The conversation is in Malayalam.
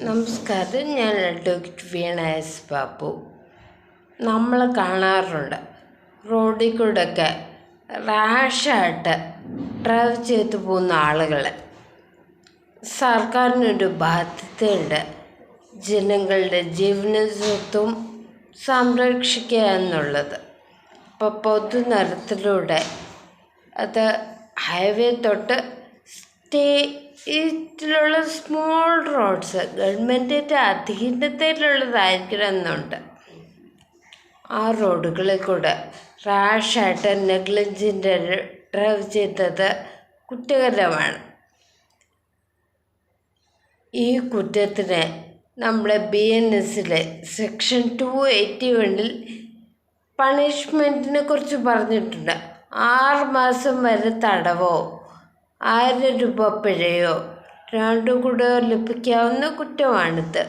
നമസ്കാരം. ഞാൻ അഡ്വക്കേറ്റ് വീണ എസ് ബാബു. നമ്മൾ കാണാറുണ്ട് റോഡിൽ കൂടെയൊക്കെ റാഷായിട്ട് ഡ്രൈവ് ചെയ്തു പോകുന്ന ആളുകളെ. സർക്കാരിനൊരു ബാധ്യതയുണ്ട്, ജനങ്ങളുടെ ജീവനും സ്വത്തും സംരക്ഷിക്കുക എന്നുള്ളത്. അപ്പോൾ പൊതുനിരത്തിലൂടെ അത് ഹൈവേ തൊട്ട് സ്റ്റേറ്റിലുള്ള സ്മോൾ റോഡ്സ് ഗവൺമെൻറ്റിൻ്റെ അധീനതയിലുള്ളതായിരിക്കണം എന്നുണ്ട്. ആ റോഡുകളിൽ കൂടെ റാഷായിട്ട് നെഗ്ലിജൻ്റ് ഡ്രൈവ് ചെയ്തത് കുറ്റകരമാണ്. ഈ കുറ്റത്തിന് നമ്മുടെ BNSലെ സെക്ഷൻ 281 പണിഷ്മെൻറ്റിനെ കുറിച്ച് പറഞ്ഞിട്ടുണ്ട്. 6 മാസം വരെ തടവോ 1000 രൂപ പിഴയോ രണ്ടും കൂടെ ലഭിക്കാവുന്ന കുറ്റമാണിത്.